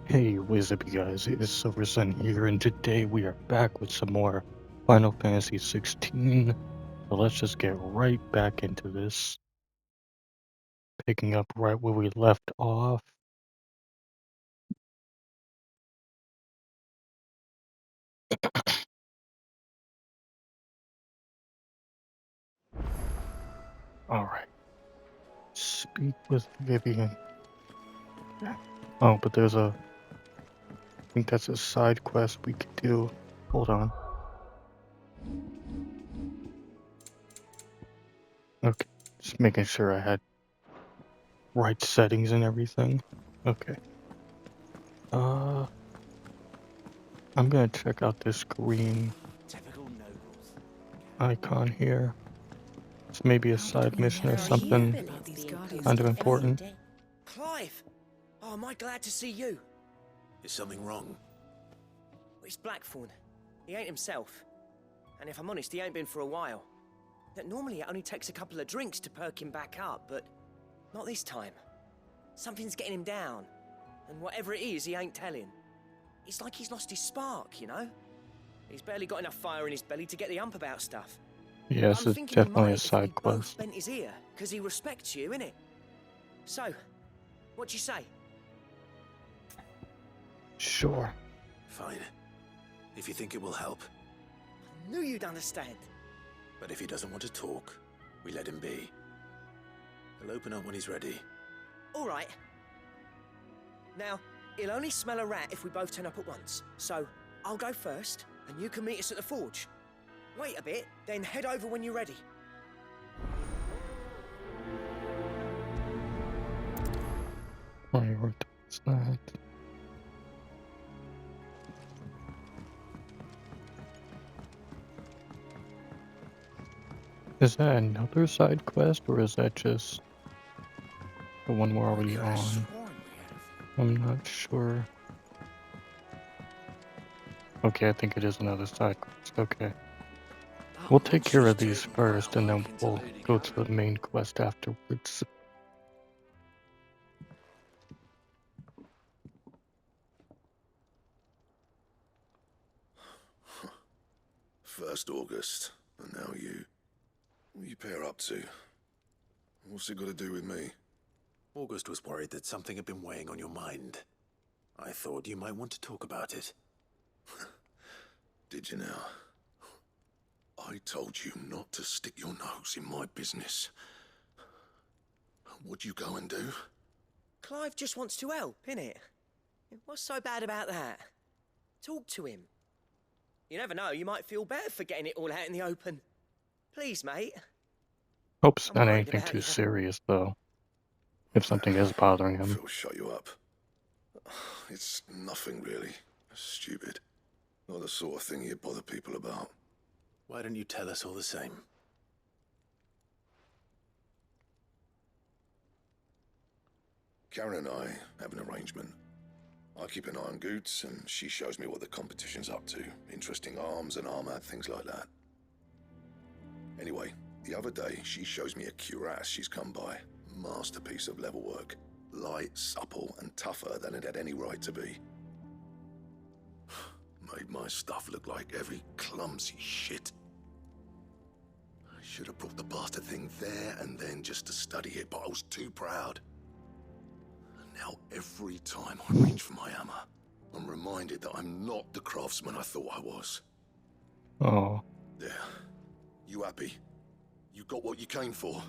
Hey, what's up, you guys? It's Silver Sun here, and today we are back with some more Final Fantasy 16. So let's just get right back into this, picking up right where we left off. Alright, speak with Vivian. Oh, but I think that's a side quest we could do. Hold on. Okay, just making sure I had right settings and everything. Okay. I'm gonna check out this green icon here. It's maybe a side mission or something kind of important. Clive! Oh, am I glad to see you? Is something wrong? It's Blackthorn. He ain't himself. And if I'm honest, he ain't been for a while. That normally it only takes a couple of drinks to perk him back up, but not this time. Something's getting him down. And whatever it is, he ain't telling. It's like he's lost his spark, you know? He's barely got enough fire in his belly to get the ump about stuff. Yeah, But this I'm is thinking he definitely a might if we side both quest. bent his ear, because he respects you, innit? So, what you say? Sure. Fine. If you think it will help. I knew you'd understand. But if he doesn't want to talk, we let him be. He'll open up when he's ready. All right. Now, he'll only smell a rat if we both turn up at once. So, I'll go first, and you can meet us at the forge. Wait a bit, then head over when you're ready. Prioritize that. Is that another side quest, or is that just the one we're already on? I'm not sure. Okay, I think it is another side quest. Okay. We'll take care of these first, and then we'll go to the main quest afterwards. First August, and now you. What you pair up to? What's it got to do with me? August was worried that something had been weighing on your mind. I thought you might want to talk about it. Did you now? I told you not to stick your nose in my business. What'd you go and do? Clive just wants to help, innit? What's so bad about that? Talk to him. You never know, you might feel better for getting it all out in the open. Please, mate. Hope it's I'm not worried anything about too you. serious, though. If something is bothering him. Phil, shut you up. It's nothing really. Stupid. Not the sort of thing you bother people about. Why don't you tell us all the same? Karen and I have an arrangement. I keep an eye on Goots, and she shows me what the competition's up to. Interesting arms and armor, things like that. Anyway, the other day, she shows me a cuirass she's come by. Masterpiece of level work. Light, supple, and tougher than it had any right to be. Made my stuff look like every clumsy shit. I should have brought the bastard thing there and then just to study it, but I was too proud. And now every time I reach for my hammer, I'm reminded that I'm not the craftsman I thought I was. Oh. There. You happy? You got what you came for?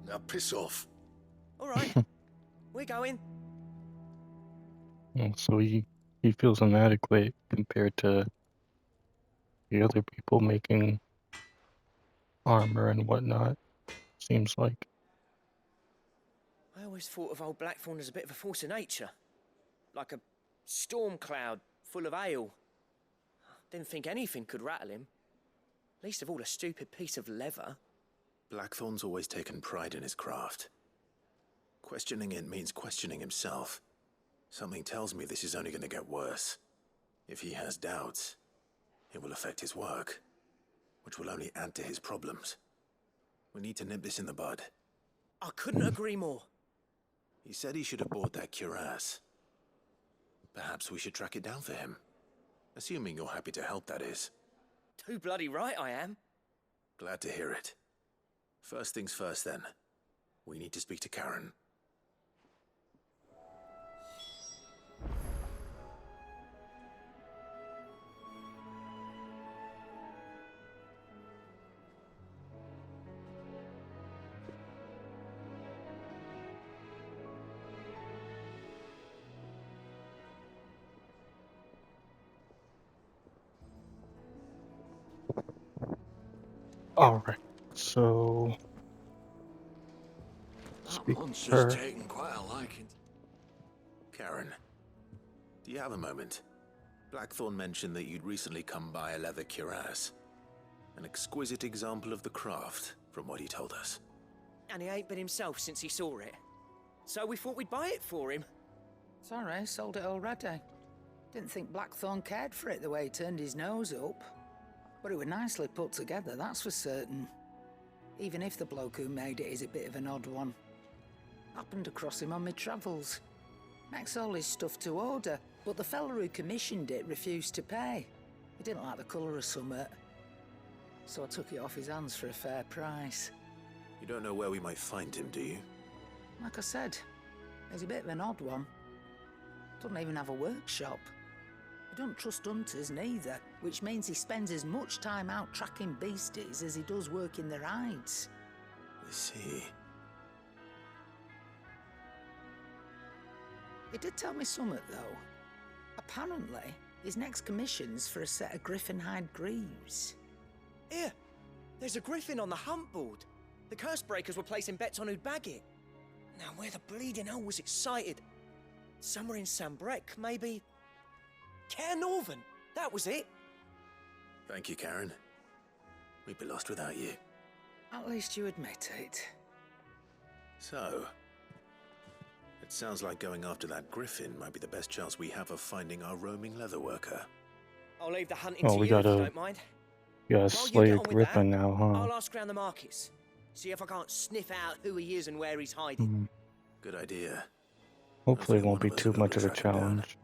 Now piss off. All right. We're going. So he feels inadequate compared to the other people making armor and whatnot, seems like. I always thought of old Blackthorn as a bit of a force of nature. Like a storm cloud full of ale. Didn't think anything could rattle him. Least of all a stupid piece of leather. Blackthorn's always taken pride in his craft. Questioning it means questioning himself. Something tells me this is only going to get worse. If he has doubts, it will affect his work, which will only add to his problems. We need to nip this in the bud. I couldn't agree more. He said he should have bought that cuirass. Perhaps we should track it down for him. Assuming you're happy to help, that is. Too bloody right I am. Glad to hear it. First things first, then. We need to speak to Karen. Alright, so That speak to monster's her. taken quite a liking. Karen, do you have a moment? Blackthorn mentioned that you'd recently come by a leather cuirass. An exquisite example of the craft, from what he told us. And he ain't been himself since he saw it. So we thought we'd buy it for him. Sorry, sold it already. Didn't think Blackthorn cared for it the way he turned his nose up. But it was nicely put together, that's for certain. Even if the bloke who made it is a bit of an odd one. Happened across him on my travels. Makes all his stuff to order, but the fella who commissioned it refused to pay. He didn't like the colour of summit. So I took it off his hands for a fair price. You don't know where we might find him, do you? Like I said, he's a bit of an odd one. Doesn't even have a workshop. He don't trust hunters neither, which means he spends as much time out tracking beasties as he does working their hides. I see. He did tell me something, though. Apparently, his next commission's for a set of griffin hide greaves. Here, there's a griffin on the hunt board. The curse breakers were placing bets on who'd bag it. Now, where the bleeding hell was excited? Somewhere in Sambrec, maybe? Caer Northern, that was it. Thank you, Karen. We'd be lost without you. At least you admit it. So, it sounds like going after that griffin might be the best chance we have of finding our roaming leatherworker. I'll leave the hunting Oh, to we you if gotta- you don't mind. Yeah, While you slay get a on with griffin that, now, huh? I'll ask around the markets. See if I can't sniff out who he is and where he's hiding. Mhm. Good idea. Hopefully it Hopefully won't one be of us too will be able much to of a track him down. challenge.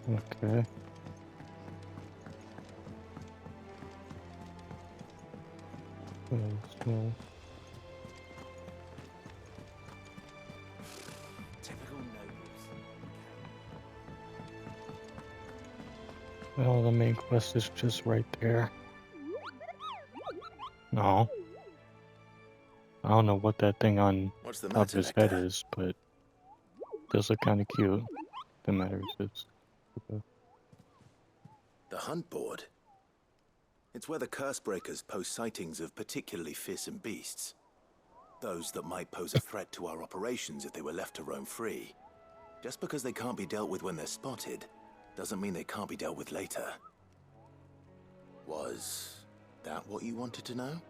Okay. So, Typical nobles. well, the main quest is just right there. No. I don't know what that thing on What's the top of matter, his head Nectar? is, but it does look kind of cute. The matter is, The hunt board? It's where the curse breakers post sightings of particularly fearsome beasts. Those that might pose a threat to our operations if they were left to roam free. Just because they can't be dealt with when they're spotted, doesn't mean they can't be dealt with later. Was that what you wanted to know?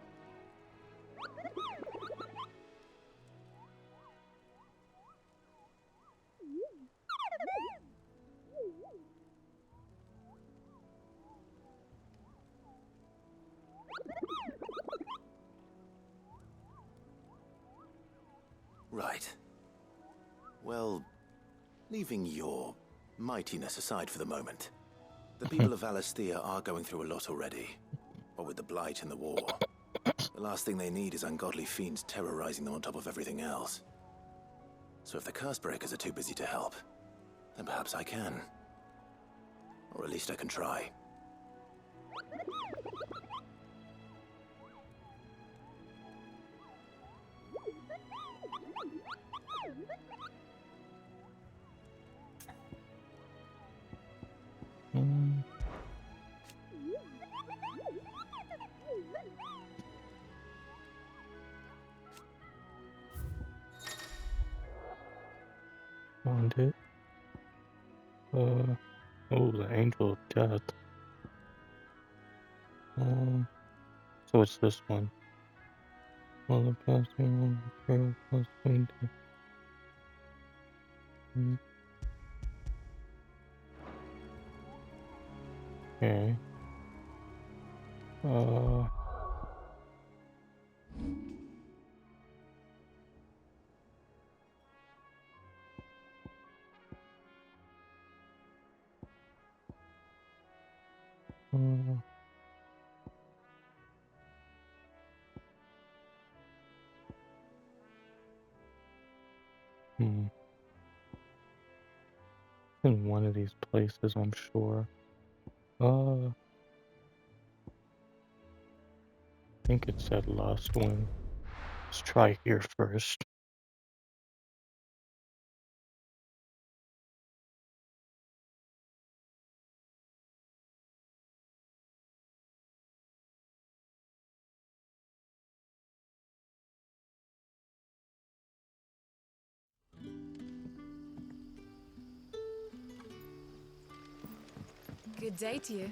Right. Well, leaving your mightiness aside for the moment, the people of Valisthea are going through a lot already. What with the Blight and the war, the last thing they need is ungodly fiends terrorizing them on top of everything else. So if the curse breakers are too busy to help, then perhaps I can. Or at least I can try. mm, found it. Oh, the Angel of Death. So it's this one. Well, the passing on the trail plus 20. Okay. In one of these places, I'm sure. I think it said Lost Wing. Let's try here first. Good day to you.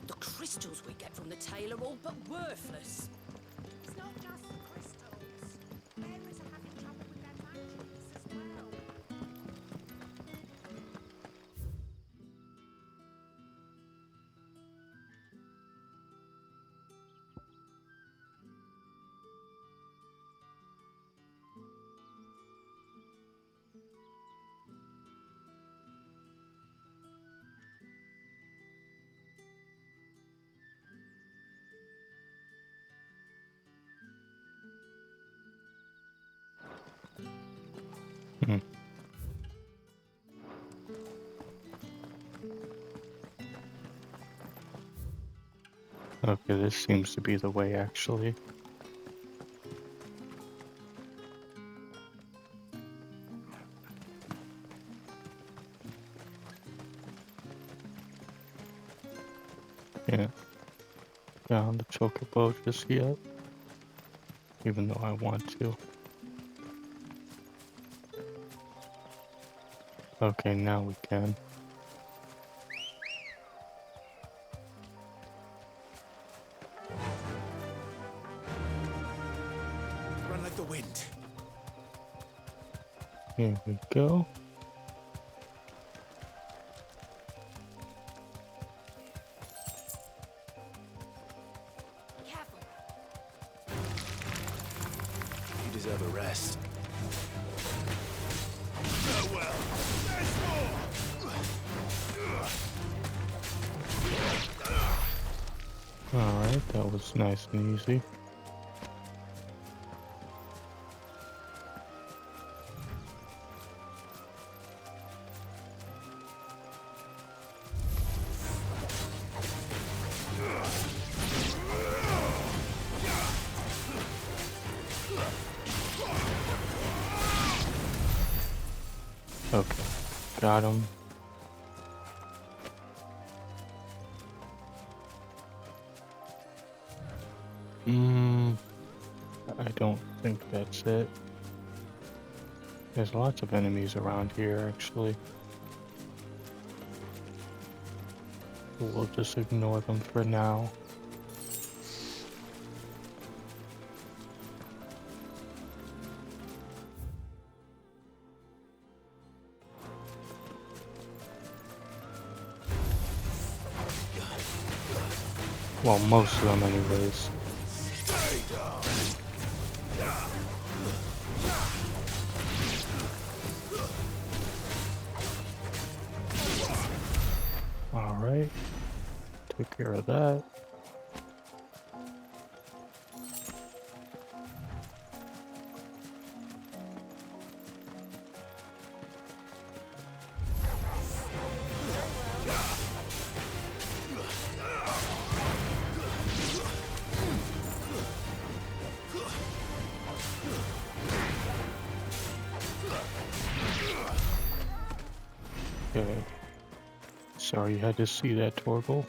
The crystals we get from the tail are all but worthless. It's not just the crystals. Fairies are having trouble with their magics as well. Hmm. Okay, this seems to be the way, actually. Yeah. Found the chocobo just yet. Even though I want to. Okay, now we can. Run like the wind. Here we go. Careful. You deserve a rest. Alright, that was nice and easy. Okay, got him. I don't think that's it. There's lots of enemies around here, actually. We'll just ignore them for now. Well, most of them anyways. Alright. Took care of that. Okay. Sorry you had to see that, Torgal.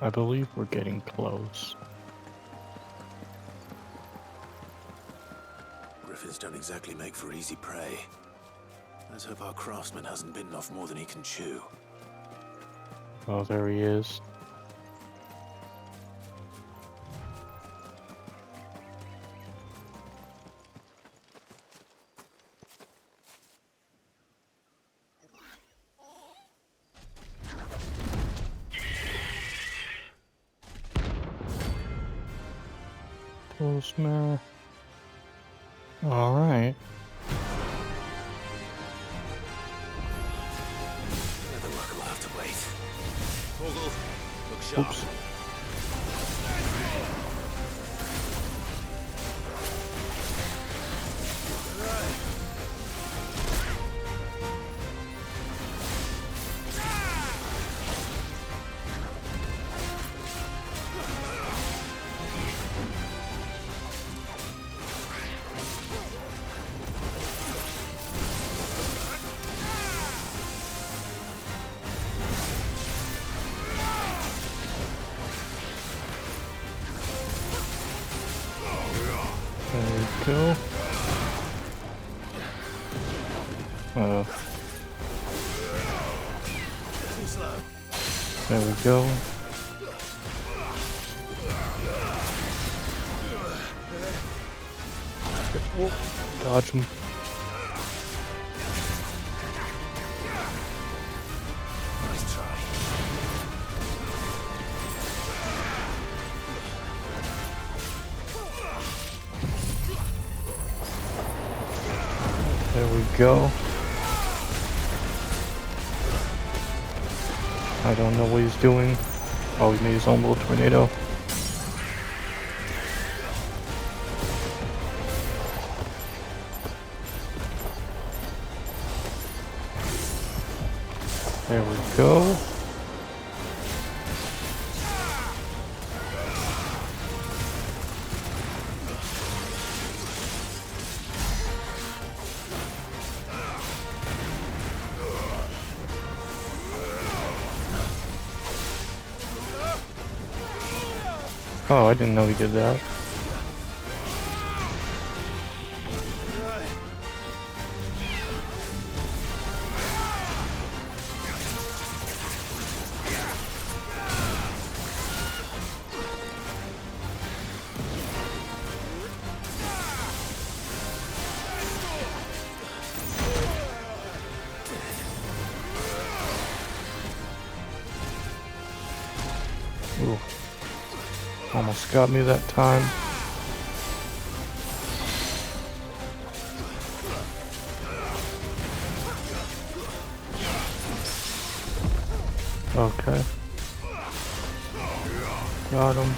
I believe we're getting close. Griffins don't exactly make for easy prey. Let's hope our craftsman hasn't bitten off more than he can chew. Oh, there he is. Postman. Alright. Another luck will have to wait. Vogel, look sharp. Oops. There we go. Too slow. There we go. Oh, dodge him. Nice try. There we go. I don't know what he's doing. Oh, he made his own little tornado. There we go. Oh, I didn't know he did that. Ooh. Almost got me that time. Okay. Got him.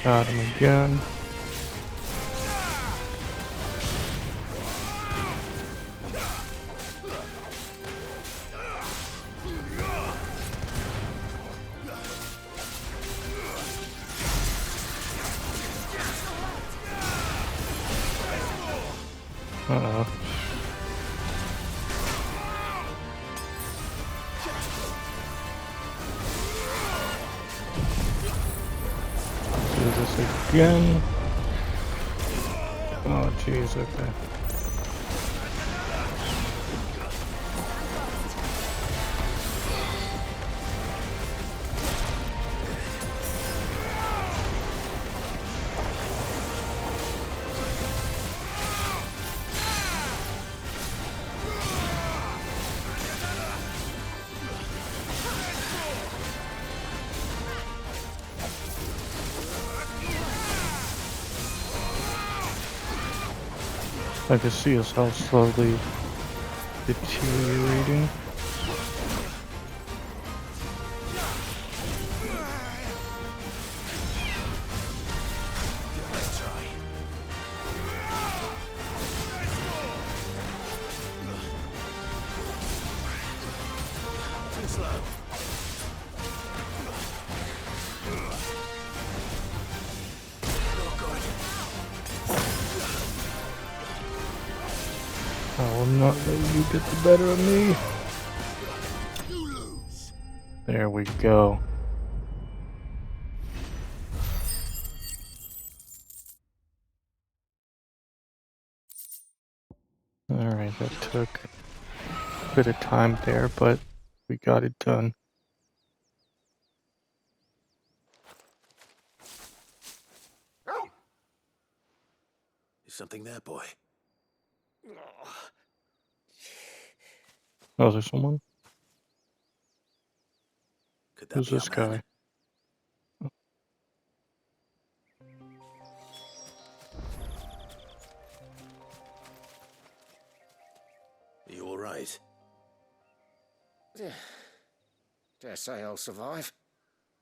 Got him again. Uh-oh. Do this again. Oh, jeez, okay. I can see his health slowly deteriorating. Nice try. Too slow. Not good. I will not let you get the better of me. You lose. There we go. Alright, that took a bit of time there, but we got it done. Something there, boy. Oh, is there someone? Could that Who's be this our man? guy? You all right? Dare say I'll survive.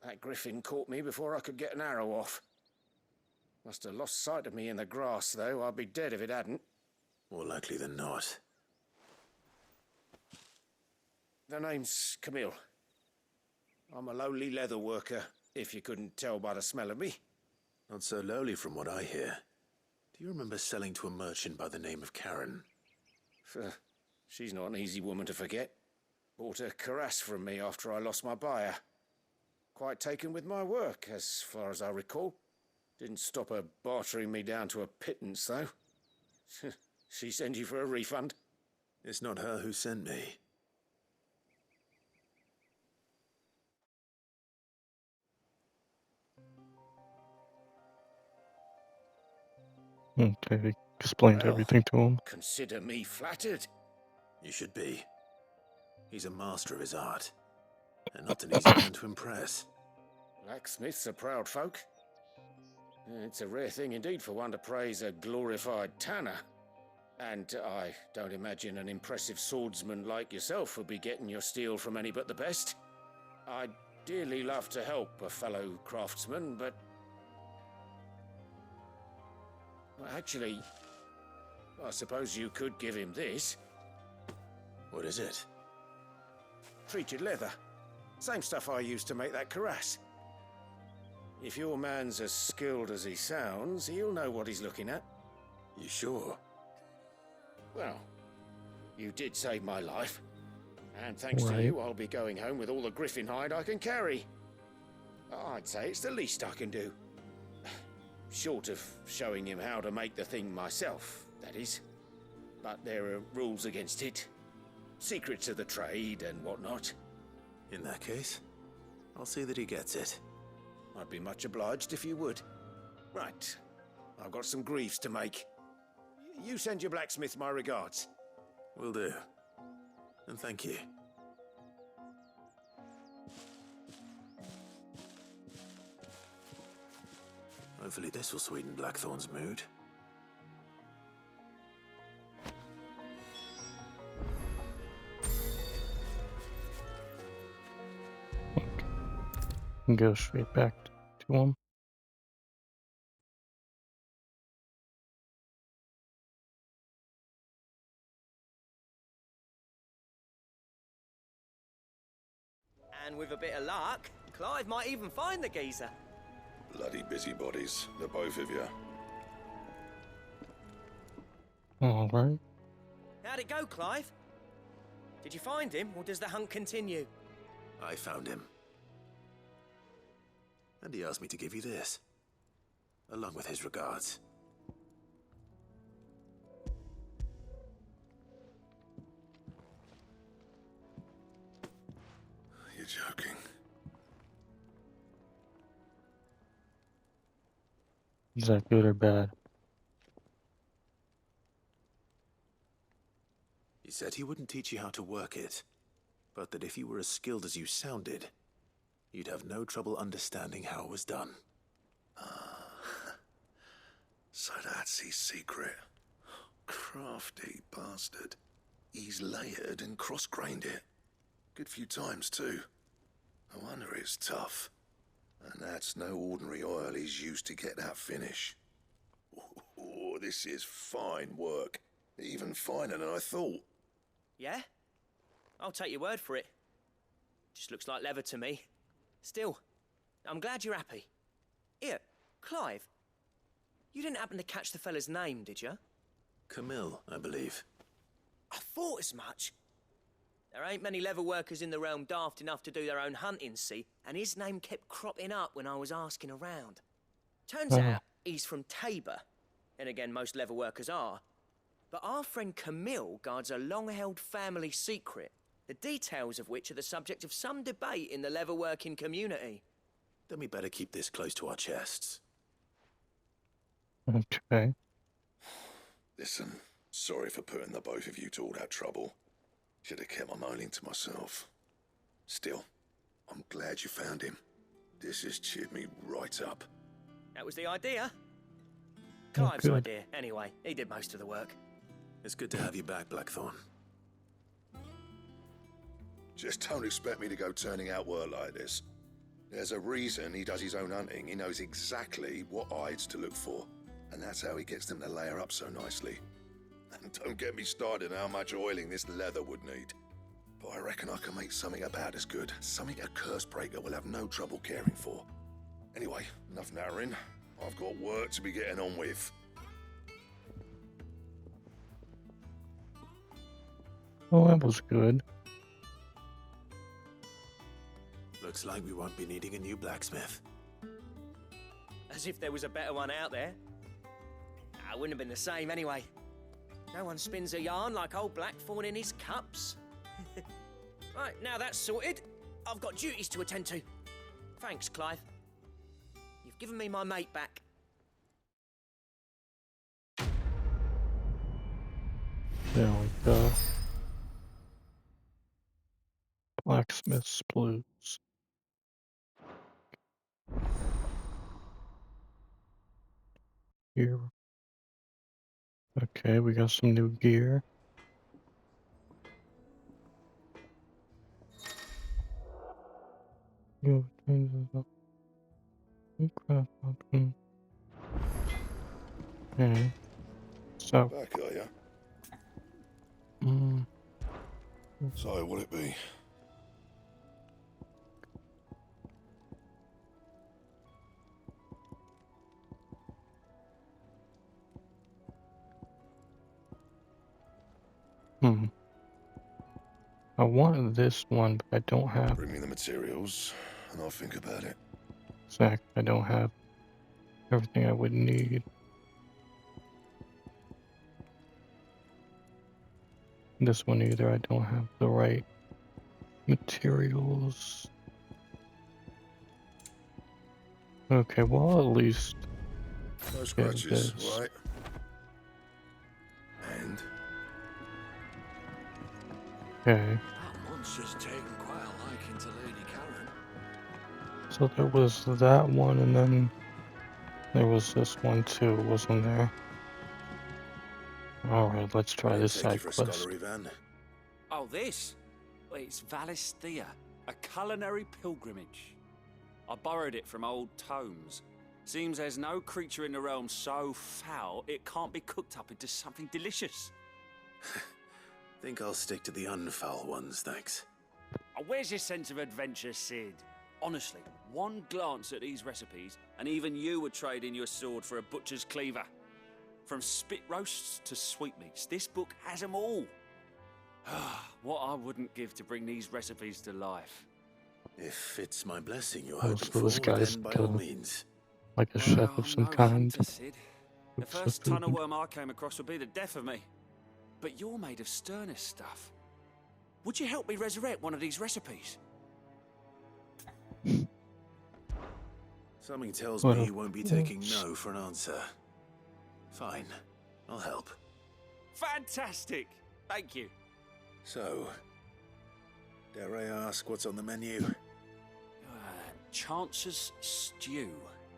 That griffin caught me before I could get an arrow off. Must have lost sight of me in the grass, though. I'd be dead if it hadn't. More likely than not. The name's Camille. I'm a lowly leather worker, if you couldn't tell by the smell of me. Not so lowly from what I hear. Do you remember selling to a merchant by the name of Karen? She's not an easy woman to forget. Bought a cuirass from me after I lost my buyer. Quite taken with my work, as far as I recall. Didn't stop her bartering me down to a pittance, though. She send you for a refund? It's not her who sent me. Okay, explained Well, everything to him. Consider me flattered. You should be. He's a master of his art. And not an easy man to impress. Blacksmiths are proud folk. It's a rare thing indeed for one to praise a glorified tanner. And I don't imagine an impressive swordsman like yourself would be getting your steel from any but the best. I'd dearly love to help a fellow craftsman, but... Well, actually, I suppose you could give him this. What is it? Treated leather. Same stuff I used to make that cuirass. If your man's as skilled as he sounds, he'll know what he's looking at. You sure? Well, you did save my life. And thanks to Right. you, I'll be going home with all the griffin hide I can carry. I'd say it's the least I can do. Short of showing him how to make the thing myself, that is. But there are rules against it. Secrets of the trade and whatnot. In that case, I'll see that he gets it. I'd be much obliged if you would. Right. I've got some greaves to make. You send your blacksmith my regards. Will do. And thank you. Hopefully this will sweeten Blackthorn's mood. And go straight back to him. And with a bit of luck, Clive might even find the geezer. Bloody busybodies, the both of you. Alright. How'd it go, Clive? Did you find him, or does the hunt continue? I found him. And he asked me to give you this. Along with his regards. You're joking. Is that good or bad? He said he wouldn't teach you how to work it, but that if you were as skilled as you sounded, you'd have no trouble understanding how it was done. So that's his secret. Crafty bastard. He's layered and cross-grained it. Good few times, too. No wonder it's tough. And that's no ordinary oil he's used to get that finish. Oh, this is fine work. Even finer than I thought. Yeah? I'll take your word for it. Just looks like leather to me. Still, I'm glad you're happy. Here, Clive. You didn't happen to catch the fella's name, did you? Camille, I believe. I thought as much. There ain't many leather workers in the realm daft enough to do their own hunting, see? And his name kept cropping up when I was asking around. Turns out he's from Tabor. And again, most leather workers are. But our friend Camille guards a long-held family secret, the details of which are the subject of some debate in the leather-working community. Then we better keep this close to our chests. Okay. Listen, sorry for putting the both of you to all that trouble. Should have kept my moaning to myself. Still, I'm glad you found him. This has cheered me right up. That was the idea. Oh, Clive's good. idea, anyway. He did most of the work. It's good to have you back, Blackthorn. Just don't expect me to go turning out work like this. There's a reason he does his own hunting. He knows exactly what hides to look for. And that's how he gets them to layer up so nicely. And don't get me started on how much oiling this leather would need. But I reckon I can make something about as good. Something a Cursebreaker will have no trouble caring for. Anyway, enough narrowing. I've got work to be getting on with. Oh, that was good. Looks like we won't be needing a new blacksmith. As if there was a better one out there. I wouldn't have been the same anyway. No one spins a yarn like old Blackthorn in his cups. Right, now that's sorted, I've got duties to attend to. Thanks, Clive. You've given me my mate back. There we go. Blacksmith's Blues. Here. Okay, we got some new gear. New changes up. New craft option. Okay. So, Back, are ya? mm, So, what'd it be? I want this one, but I don't have. Bring me the materials, and I'll think about it. Exactly, I don't have everything I would need. This one either, I don't have the right materials. Okay, well at least No get scratches, this. right? And Okay, That monster's taken quite a liking to Lady Karen. so there was that one, and then there was this one too, wasn't there? Alright, let's try this Take you side for a quest. scullery van. Oh, this? Well, it's Valisthea, a culinary pilgrimage. I borrowed it from old tomes. Seems there's no creature in the realm so foul it can't be cooked up into something delicious. Think I'll stick to the unfoul ones, thanks. Oh, where's your sense of adventure, Sid? Honestly, one glance at these recipes, and even you would trade in your sword for a butcher's cleaver. From spit roasts to sweetmeats, this book has them all. What I wouldn't give to bring these recipes to life. If it's my blessing you're Oh, hoping so this for, guy's then by all gonna- means. Like a chef Well, of some no kind. hunter, Sid. The Cooks the first food. ton of worm I came across would be the death of me. But you're made of sternest stuff. Would you help me resurrect one of these recipes? Something tells Well, me you won't be taking no for an answer. Fine, I'll help. Fantastic! Thank you. So, dare I ask what's on the menu? Chance's Stew.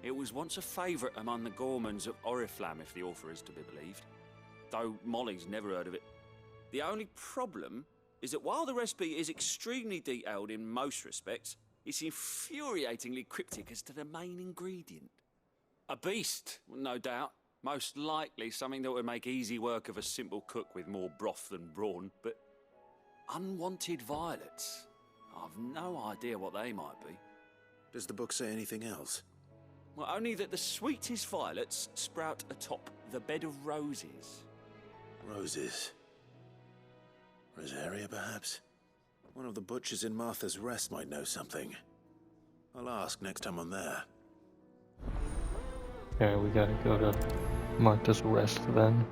It was once a favourite among the gourmands of Oriflamme, if the author is to be believed. Though Molly's never heard of it. The only problem is that while the recipe is extremely detailed in most respects, it's infuriatingly cryptic as to the main ingredient. A beast, no doubt. Most likely something that would make easy work of a simple cook with more broth than brawn, but unwanted violets. I've no idea what they might be. Does the book say anything else? Well, only that the sweetest violets sprout atop the bed of roses. Roses. Rosaria, perhaps? One of the butchers in Martha's Rest might know something. I'll ask next time I'm there. Okay, we gotta go to Martha's Rest then.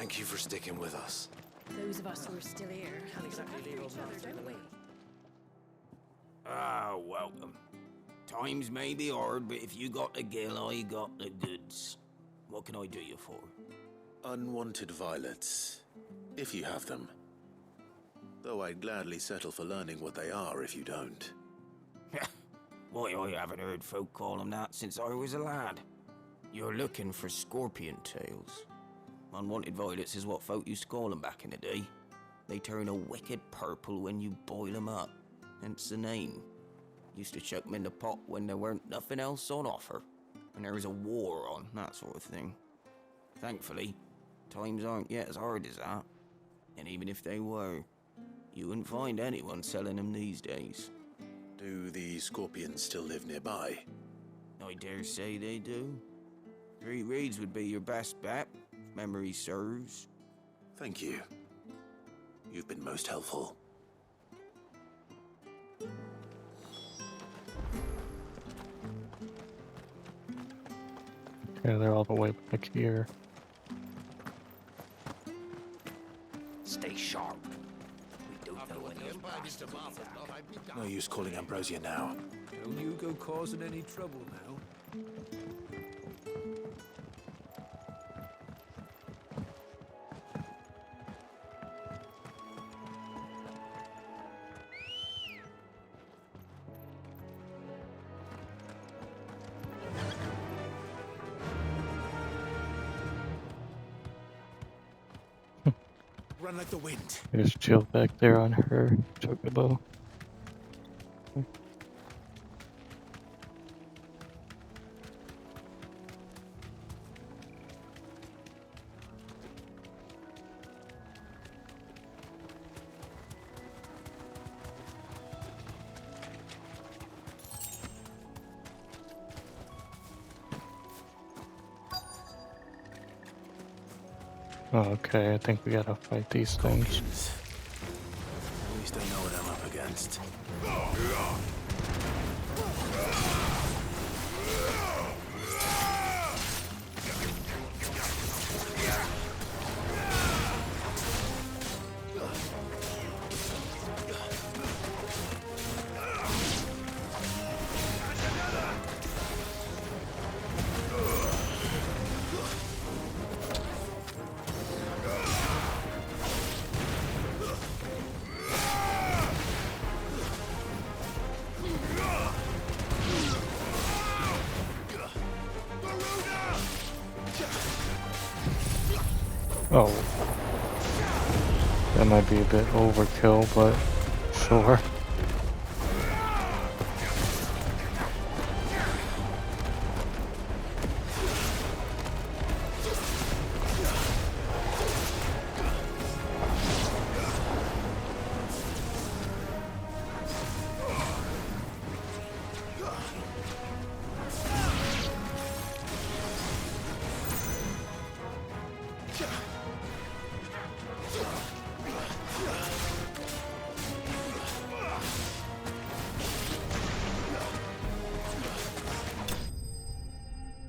Thank you for sticking with us. Those of us who are still here Can't exactly leave each on other, that, don't do we? we? Ah, welcome. Times may be hard, but if you got the gill, I got the goods. What can I do you for? Unwanted violets, if you have them. Though I'd gladly settle for learning what they are if you don't. Why, I haven't heard folk call them that since I was a lad. You're looking for scorpion tails. Unwanted violets is what folk used to call them back in the day. They turn a wicked purple when you boil them up, hence the name. Used to chuck them in the pot when there weren't nothing else on offer, when there was a war on, that sort of thing. Thankfully, times aren't yet as hard as that. And even if they were, you wouldn't find anyone selling them these days. Do the scorpions still live nearby? I dare say they do. Three Reeds would be your best bet, if memory serves. Thank you. You've been most helpful. Okay, they're all the way back here. Stay sharp. We don't know what those No use calling Ambrosia now. Don't you go causing any trouble now. Run like the wind. There's Jill back there on her chocobo. Okay, I think we gotta fight these things. Scorpions. At least I know what I'm up against. Oh. That might be a bit overkill, but sure.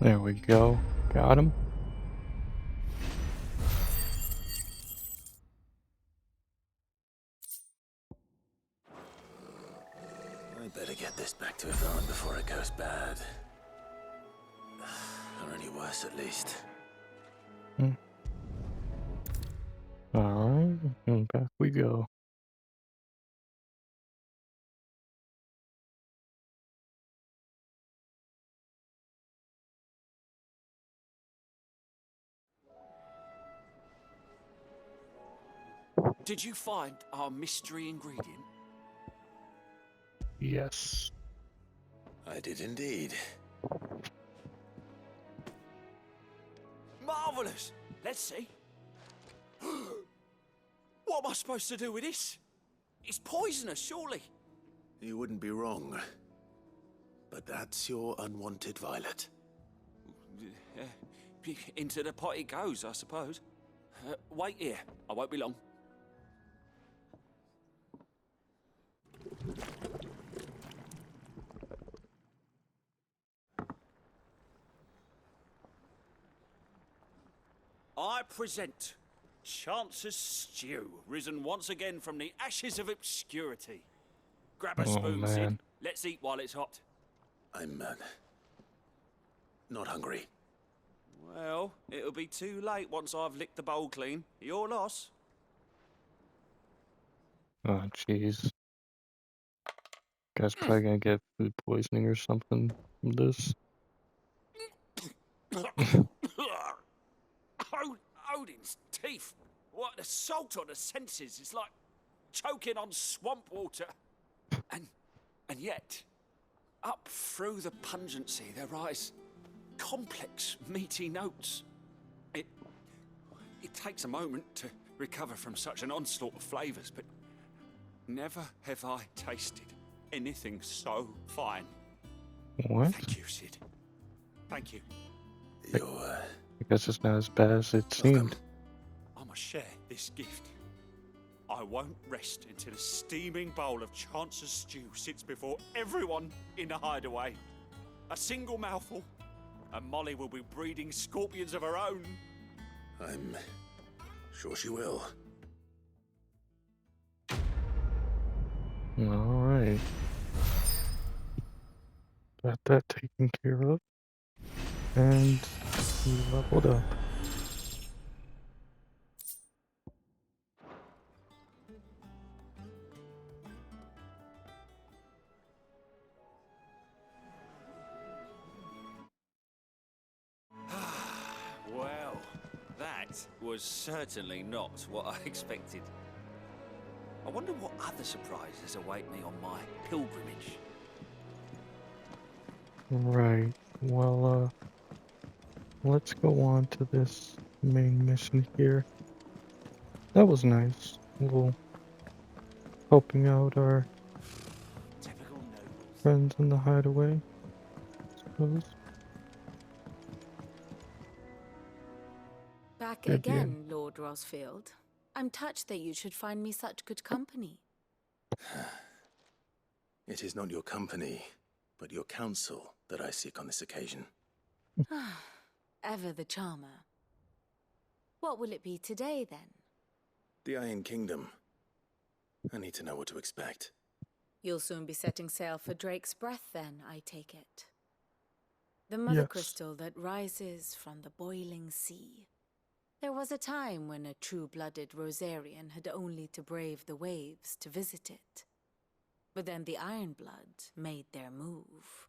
There we go. Got him. I better get this back to Yvonne before it goes bad. Or any worse, at least. Alright, and back we go. Did you find our mystery ingredient? Yes. I did indeed. Marvelous! Let's see. What am I supposed to do with this? It's poisonous, surely. You wouldn't be wrong. But that's your unwanted violet. Into the pot it goes, I suppose. Wait here. I won't be long. I present Chance's stew, risen once again from the ashes of obscurity. Grab a Oh, spoon, Sid. man. Let's eat while it's hot. I'm not hungry. Well, it'll be too late once I've licked the bowl clean. Your loss. Oh, jeez. Guy's probably gonna get food poisoning or something from this. Odin's teeth. What an assault on the senses. It's like choking on swamp water. And yet, up through the pungency there rise complex, meaty notes. It takes a moment to recover from such an onslaught of flavours, but never have I tasted anything so fine. What? Thank you, Sid. Thank you. I guess it's not as bad as it seemed. I must share this gift. I won't rest until a steaming bowl of Chance's stew sits before everyone in the hideaway. A single mouthful, and Molly will be breeding scorpions of her own. I'm sure she will. Alright. Got that taken care of. And we leveled up. Well, that was certainly not what I expected. I wonder what other surprises await me on my pilgrimage. Right. Well, let's go on to this main mission here. That was nice. Little helping out our friends in the hideaway, I suppose. Back Good again, Lord Rosfield. I'm touched that you should find me such good company. It is not your company, but your counsel that I seek on this occasion. Ever the charmer. What will it be today, then? The Iron Kingdom. I need to know what to expect. You'll soon be setting sail for Drake's Breath, then, I take it. The mother Yes. crystal that rises from the boiling sea. There was a time when a true-blooded Rosarian had only to brave the waves to visit it. But then the Ironblood made their move.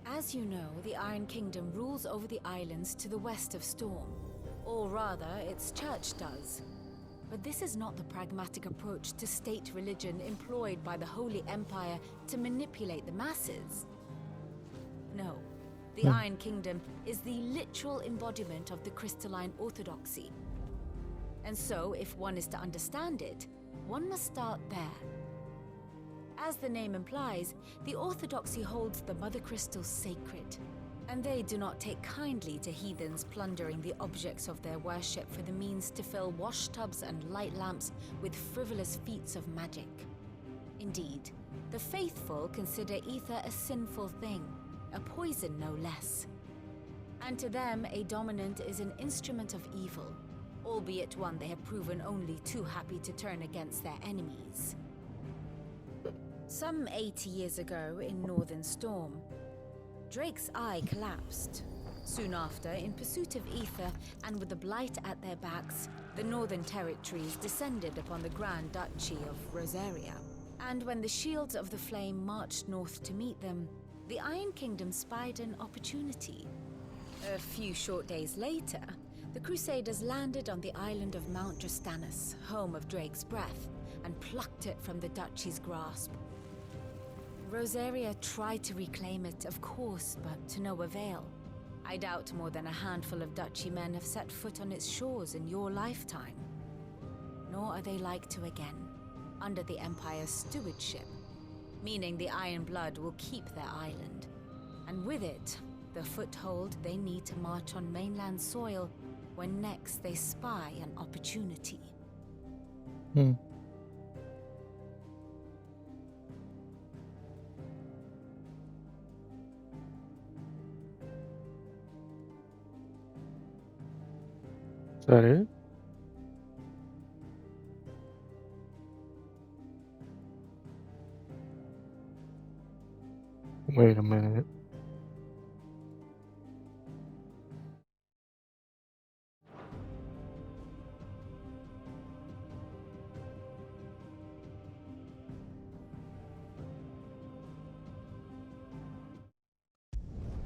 As you know, the Iron Kingdom rules over the islands to the west of Storm. Or rather, its church does. But this is not the pragmatic approach to state religion employed by the Holy Empire to manipulate the masses. No, the Iron Kingdom is the literal embodiment of the crystalline orthodoxy. And so, if one is to understand it, one must start there. As the name implies, the orthodoxy holds the Mother Crystals sacred, and they do not take kindly to heathens plundering the objects of their worship for the means to fill washtubs and light lamps with frivolous feats of magic. Indeed, the faithful consider ether a sinful thing, a poison no less. And to them, a dominant is an instrument of evil, albeit one they have proven only too happy to turn against their enemies. Some 80 years ago in Northern Storm, Drake's eye collapsed. Soon after, in pursuit of ether and with the Blight at their backs, the Northern Territories descended upon the Grand Duchy of Rosaria. And when the Shields of the Flame marched north to meet them, the Iron Kingdom spied an opportunity. A few short days later, the Crusaders landed on the island of Mount Justanus, home of Drake's Breath, and plucked it from the Duchy's grasp. Rosaria tried to reclaim it, of course, but to no avail. I doubt more than a handful of Duchy men have set foot on its shores in your lifetime. Nor are they like to again, under the Empire's stewardship, meaning the Iron Blood will keep their island, and with it, the foothold they need to march on mainland soil when next they spy an opportunity. Is that it? Wait a minute.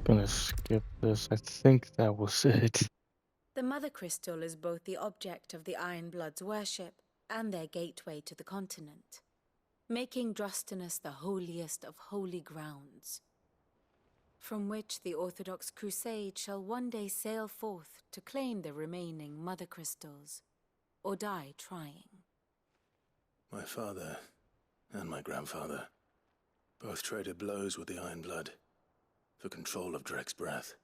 Gonna skip this. I think that was it. The Mother Crystal is both the object of the Iron Blood's worship and their gateway to the continent, making Drostanus the holiest of holy grounds, from which the Orthodox Crusade shall one day sail forth to claim the remaining Mother Crystals, or die trying. My father and my grandfather both traded blows with the Iron Blood for control of Drek's breath.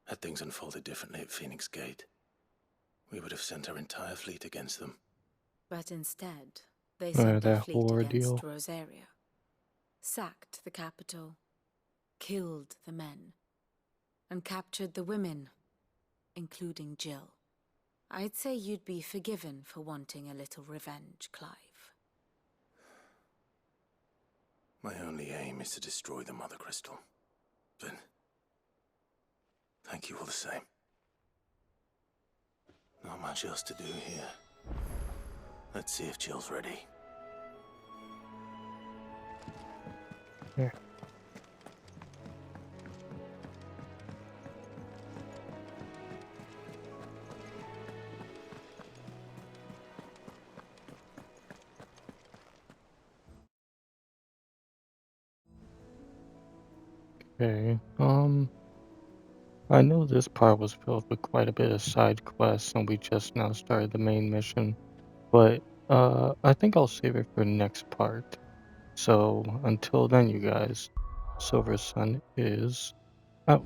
Had things unfolded differently at Phoenix Gate, we would have sent our entire fleet against them. But instead, they sent their That fleet whole against ordeal. Rosaria, sacked the capital, killed the men, and captured the women, including Jill. I'd say you'd be forgiven for wanting a little revenge, Clive. My only aim is to destroy the Mother Crystal. But thank you all the same. Not much else to do here. Let's see if Jill's ready. Yeah. Okay, I know this part was filled with quite a bit of side quests and we just now started the main mission, but I think I'll save it for next part. So until then, you guys, Silver Sun is out.